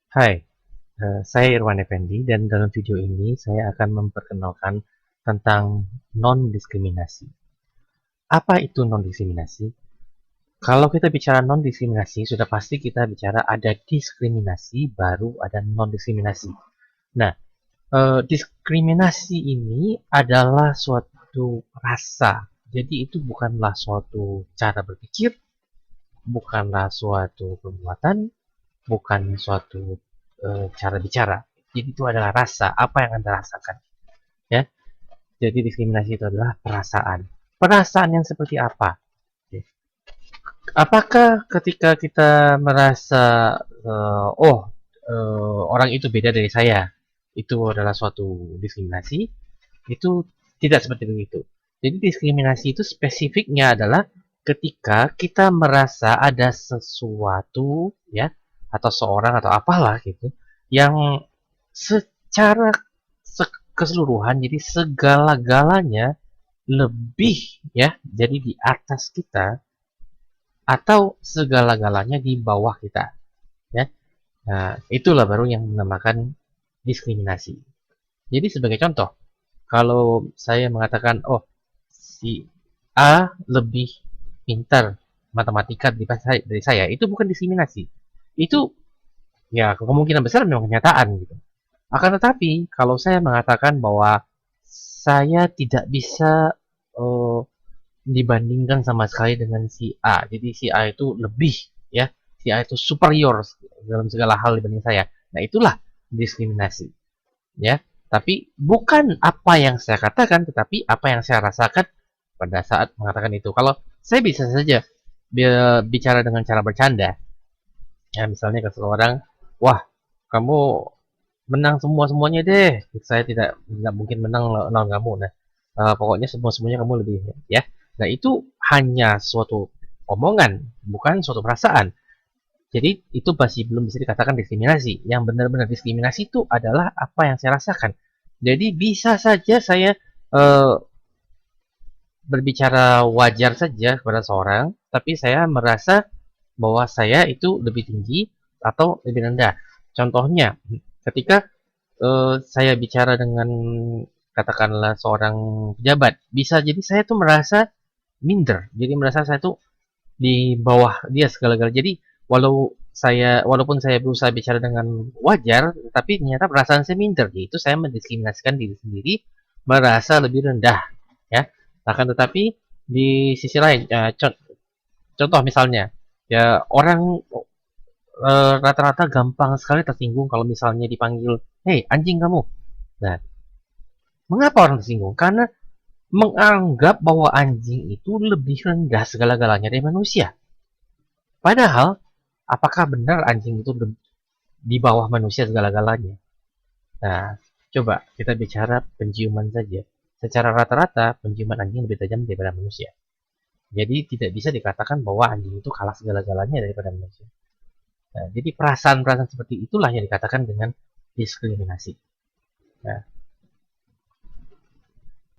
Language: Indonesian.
Hai, saya Irwan Effendi dan dalam video ini saya akan memperkenalkan tentang non-diskriminasi. Apa itu non-diskriminasi? Kalau kita bicara non-diskriminasi, sudah pasti kita bicara ada diskriminasi, baru ada non-diskriminasi. Nah, diskriminasi ini adalah suatu rasa. Jadi itu bukanlah suatu cara berpikir, bukanlah suatu perbuatan, bukan suatu cara bicara. Jadi itu adalah rasa, apa yang Anda rasakan, ya. Jadi diskriminasi itu adalah perasaan. Perasaan yang seperti apa? Ya. Apakah ketika kita merasa orang itu beda dari saya, itu adalah suatu diskriminasi? Itu tidak seperti begitu. Jadi diskriminasi itu spesifiknya adalah ketika kita merasa ada sesuatu, ya, atau seorang atau apalah gitu yang secara keseluruhan, jadi segala-galanya lebih, ya, jadi di atas kita atau segala-galanya di bawah kita, ya. Nah, itulah baru yang dinamakan diskriminasi. Jadi sebagai contoh, kalau saya mengatakan, oh, si A lebih pintar matematika dari saya, itu bukan diskriminasi. Itu ya kemungkinan besar memang kenyataan gitu. Akan tetapi kalau saya mengatakan bahwa saya tidak bisa eh, dibandingkan sama sekali dengan si A, jadi si A itu lebih, ya, si A itu superior dalam segala hal dibanding saya. Nah, itulah diskriminasi, ya. Tapi bukan apa yang saya katakan, tetapi apa yang saya rasakan pada saat mengatakan itu. Kalau saya bisa saja bicara dengan cara bercanda, ya, misalnya ke seseorang, wah, kamu menang semuanya deh, saya tidak mungkin menang lawan kamu. Nah, pokoknya semuanya kamu lebih, ya. Nah, itu hanya suatu omongan, bukan suatu perasaan. Jadi itu masih belum bisa dikatakan diskriminasi. Yang benar-benar diskriminasi itu adalah apa yang saya rasakan. Jadi bisa saja saya eh, berbicara wajar saja kepada seorang, tapi saya merasa bahwa saya itu lebih tinggi atau lebih rendah. Contohnya, ketika saya bicara dengan katakanlah seorang pejabat, bisa jadi saya tuh merasa minder. Jadi merasa saya tuh di bawah dia segala-galanya. Jadi walaupun saya berusaha bicara dengan wajar, tapi ternyata perasaan saya minder. Itu saya mendiskriminasikan diri sendiri, merasa lebih rendah, ya. Akan tetapi di sisi lain, ya, contoh misalnya, ya, orang rata-rata gampang sekali tersinggung kalau misalnya dipanggil, "Hei, anjing kamu." Nah, mengapa orang tersinggung? Karena menganggap bahwa anjing itu lebih rendah segala-galanya dari manusia. Padahal, apakah benar anjing itu di bawah manusia segala-galanya? Nah, coba kita bicara penciuman saja. Secara rata-rata, penciuman anjing lebih tajam daripada manusia. Jadi tidak bisa dikatakan bahwa anjing itu kalah segala-galanya daripada manusia. Nah, jadi perasaan-perasaan seperti itulah yang dikatakan dengan diskriminasi. Nah,